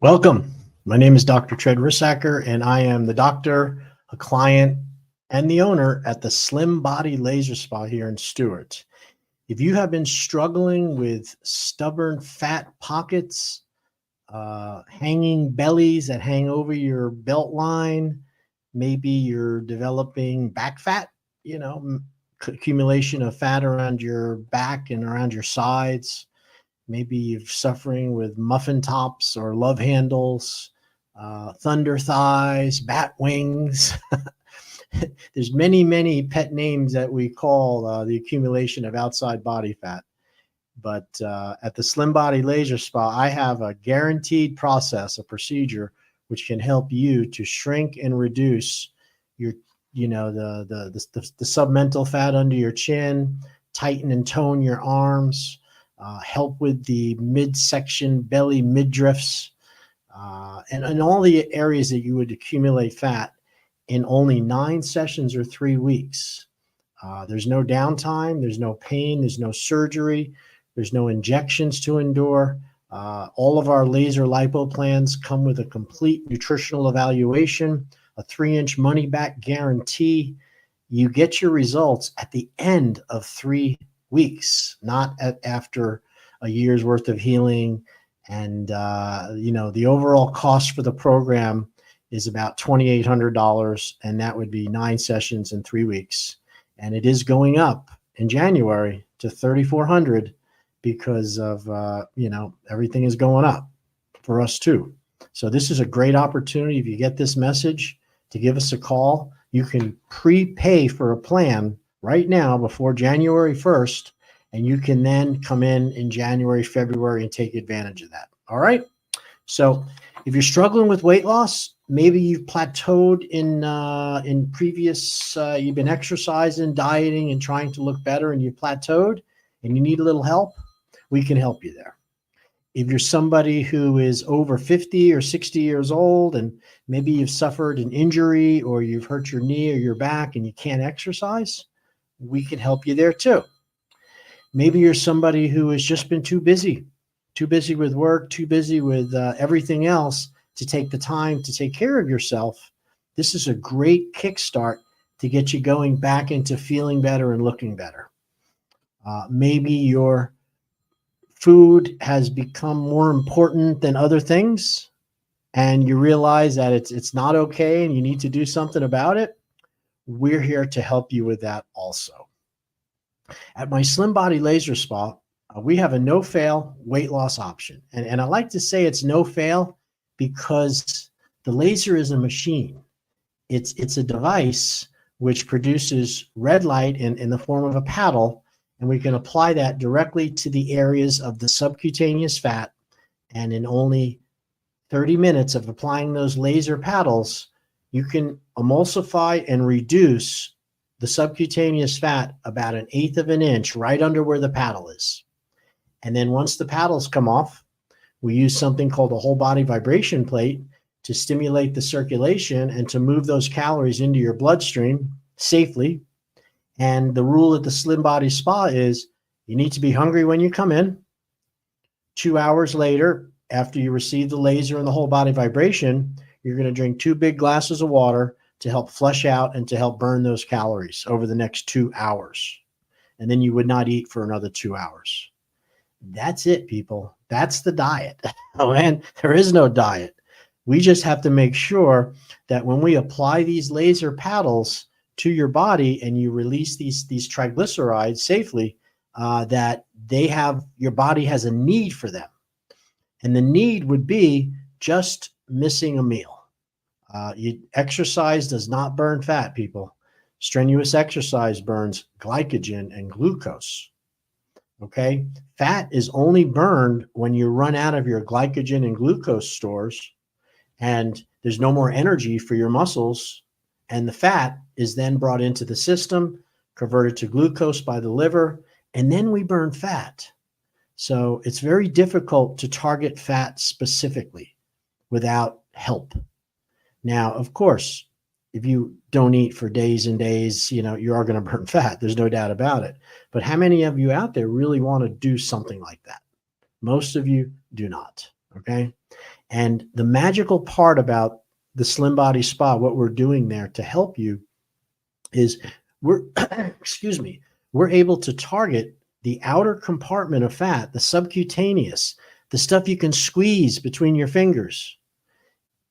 Welcome. My name is Dr. Tread Rissacker, and I am the doctor, a client, and the owner at the Slim Body Laser Spa here in Stewart. If you have been struggling with stubborn fat pockets, hanging bellies that hang over your belt line, maybe you're developing back fat, accumulation of fat around your back and around your sides. Maybe you're suffering with muffin tops or love handles, thunder thighs, bat wings. There's many pet names that we call the accumulation of outside body fat. But at the Slim Body Laser Spa, I have a guaranteed process, a procedure, which can help you to shrink and reduce your, the submental fat under your chin, tighten and tone your arms, help with the midsection belly midriffs, and all the areas that you would accumulate fat in only 9 sessions or 3 weeks. There's no downtime, there's no pain, there's no surgery, there's no injections to endure. All of our laser lipo plans come with a complete nutritional evaluation, a 3-inch money-back guarantee. You get your results at the end of 3 weeks, not after a year's worth of healing. And the overall cost for the program is about $2,800, and that would be 9 sessions in 3 weeks. And it is going up in January to $3,400 because of everything is going up for us too. So this is a great opportunity. If you get this message, to give us a call. You can prepay for a plan right now before January 1st, and you can then come in January, February, and take advantage of that. All right. So if you're struggling with weight loss, maybe you've plateaued in previous, you've been exercising, dieting, and trying to look better, and you've plateaued and you need a little help, we can help you there. If you're somebody who is over 50 or 60 years old, and maybe you've suffered an injury or you've hurt your knee or your back and you can't exercise, we can help you there too. Maybe you're somebody who has just been too busy with work, too busy with everything else to take the time to take care of yourself. This is a great kickstart to get you going back into feeling better and looking better. Maybe your food has become more important than other things, and you realize that it's not okay and you need to do something about it. We're here to help you with that also. At my Slim Body Laser Spa, we have a no-fail weight loss option. And I like to say it's no-fail because the laser is a machine. It's a device which produces red light in the form of a paddle, and we can apply that directly to the areas of the subcutaneous fat. And in only 30 minutes of applying those laser paddles, you can emulsify and reduce the subcutaneous fat about 1/8 of an inch right under where the paddle is. And then once the paddles come off, we use something called a whole body vibration plate to stimulate the circulation and to move those calories into your bloodstream safely. And the rule at the Slim Body Spa is you need to be hungry when you come in. 2 hours later, after you receive the laser and the whole body vibration, you're going to drink 2 big glasses of water to help flush out and to help burn those calories over the next 2 hours. And then you would not eat for another 2 hours. That's it, people. That's the diet. Oh, man, there is no diet. We just have to make sure that when we apply these laser paddles to your body and you release these triglycerides safely, that your body has a need for them. And the need would be just missing a meal. Exercise does not burn fat, people. Strenuous exercise burns glycogen and glucose. Okay? Fat is only burned when you run out of your glycogen and glucose stores and there's no more energy for your muscles, and the fat is then brought into the system, converted to glucose by the liver, and then we burn fat. So it's very difficult to target fat specifically without help. Now, of course, if you don't eat for days and days, you are going to burn fat. There's no doubt about it. But how many of you out there really want to do something like that? Most of you do not. Okay. And the magical part about the Slim Body Spa, what we're doing there to help you is we're, excuse me, we're able to target the outer compartment of fat, the subcutaneous, the stuff you can squeeze between your fingers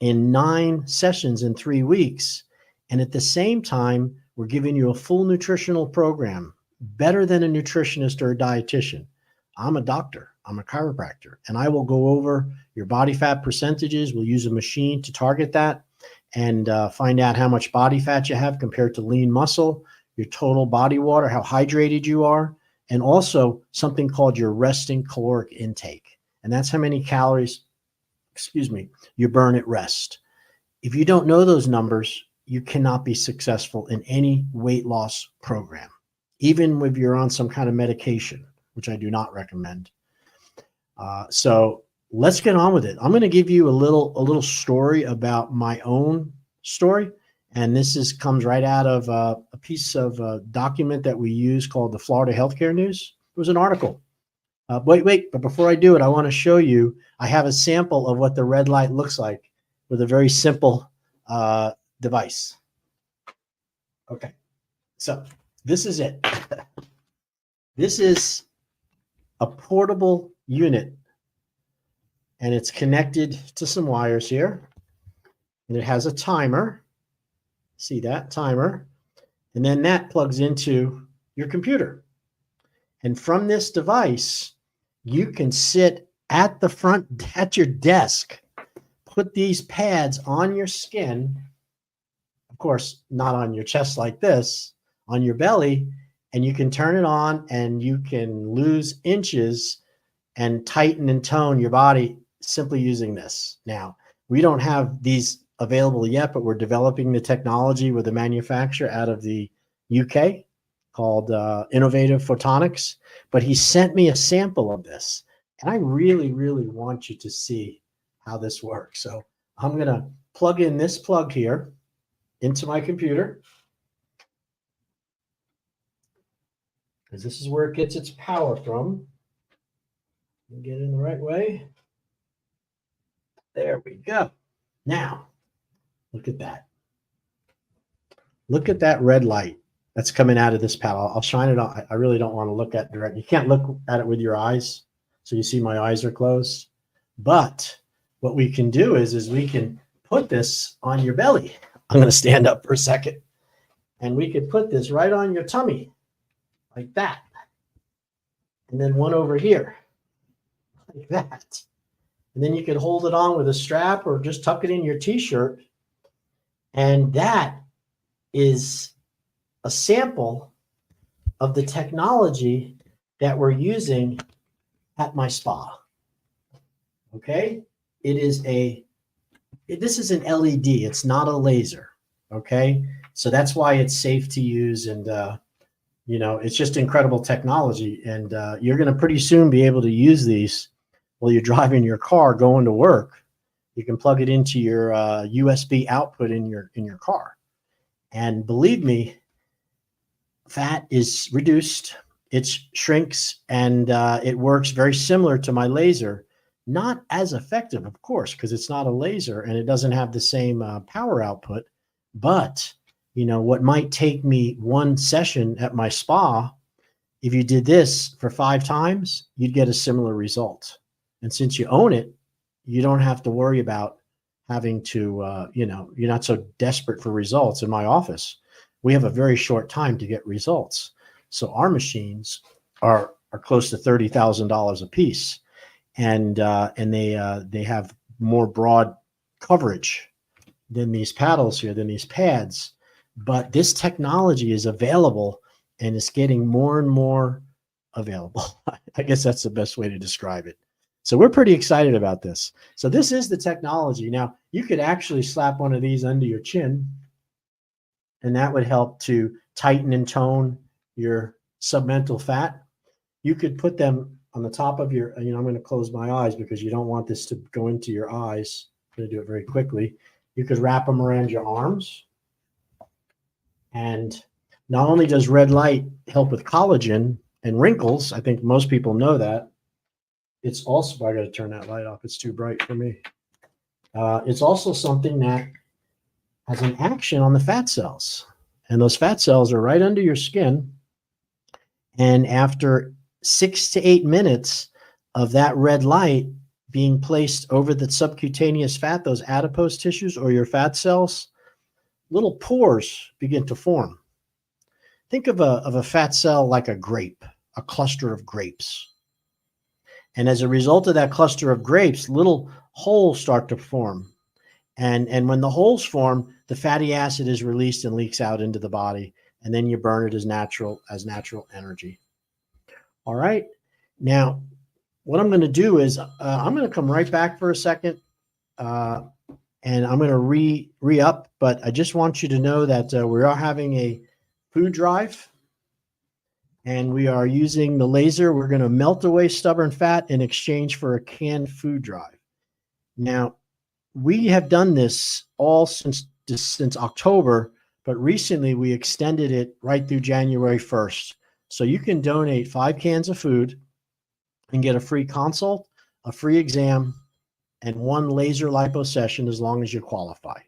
in 9 sessions in 3 weeks. And at the same time, we're giving you a full nutritional program, better than a nutritionist or a dietitian. I'm a doctor, I'm a chiropractor, and I will go over your body fat percentages. We'll use a machine to target that and find out how much body fat you have compared to lean muscle, your total body water, how hydrated you are, and also something called your resting caloric intake. And that's how many calories, excuse me, you burn at rest. If you don't know those numbers, you cannot be successful in any weight loss program, even if you're on some kind of medication, which I do not recommend. So let's get on with it. I'm going to give you a little story about my own story. And this comes right out of a piece of a document that we use called the Florida Healthcare News. It was an article. Wait, but before I do it, I want to show you, I have a sample of what the red light looks like with a very simple device. Okay, so this is it. This is a portable unit, and it's connected to some wires here, and it has a timer. See that timer? And then that plugs into your computer. And from this device, you can sit at the front, at your desk, put these pads on your skin, of course, not on your chest like this, on your belly, and you can turn it on and you can lose inches and tighten and tone your body simply using this. Now, we don't have these available yet, but we're developing the technology with a manufacturer out of the UK called Innovative Photonics. But he sent me a sample of this, and I really, really want you to see how this works. So I'm going to plug in this plug here into my computer, because this is where it gets its power from. Get it in the right way. There we go. Now, look at that. Look at that red light that's coming out of this paddle. I'll shine it on. I really don't want to look at direct. You can't look at it with your eyes. So you see my eyes are closed. But what we can do is we can put this on your belly. I'm going to stand up for a second. And we could put this right on your tummy like that. And then one over here like that. And then you could hold it on with a strap or just tuck it in your t-shirt. And that is a sample of the technology that we're using at my spa. Okay? This is an LED. It's not a laser. Okay? So that's why it's safe to use, and it's just incredible technology. And you're going to pretty soon be able to use these while you're driving your car going to work. You can plug it into your USB output in your car. And believe me, fat is reduced, it shrinks, and it works very similar to my laser. Not as effective, of course, because it's not a laser and it doesn't have the same power output. But, what might take me 1 session at my spa, if you did this for 5 times, you'd get a similar result. And since you own it, you don't have to worry about having to, you're not so desperate for results. In my office, we have a very short time to get results. So our machines are close to $30,000 a piece. And they have more broad coverage than these paddles here, than these pads. But this technology is available and it's getting more and more available. I guess that's the best way to describe it. So we're pretty excited about this. So this is the technology. Now, you could actually slap one of these under your chin, and that would help to tighten and tone your submental fat. You could put them on the top of your, I'm going to close my eyes because you don't want this to go into your eyes. I'm going to do it very quickly. You could wrap them around your arms. And not only does red light help with collagen and wrinkles, I think most people know that, it's also, I got to turn that light off. It's too bright for me. It's also something that has an action on the fat cells. And those fat cells are right under your skin. And after 6 to 8 minutes of that red light being placed over the subcutaneous fat, those adipose tissues or your fat cells, little pores begin to form. Think of a fat cell like a grape, a cluster of grapes. And as a result of that cluster of grapes, little holes start to form. And when the holes form, the fatty acid is released and leaks out into the body, and then you burn it as natural energy. All right. Now, what I'm going to do is I'm going to come right back for a second, and I'm going to re-up. But I just want you to know that we are having a food drive, and we are using the laser. We're going to melt away stubborn fat in exchange for a canned food drive. Now, we have done this all since October, but recently we extended it right through January 1st. So you can donate 5 cans of food and get a free consult, a free exam, and 1 laser lipo session as long as you qualify.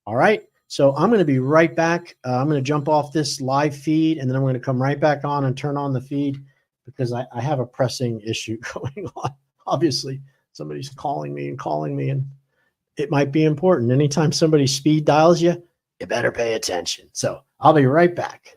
All right. So I'm going to be right back. I'm going to jump off this live feed, and then I'm going to come right back on and turn on the feed because I have a pressing issue going on. Obviously, somebody's calling me, and it might be important. Anytime somebody speed dials you, you better pay attention. So I'll be right back.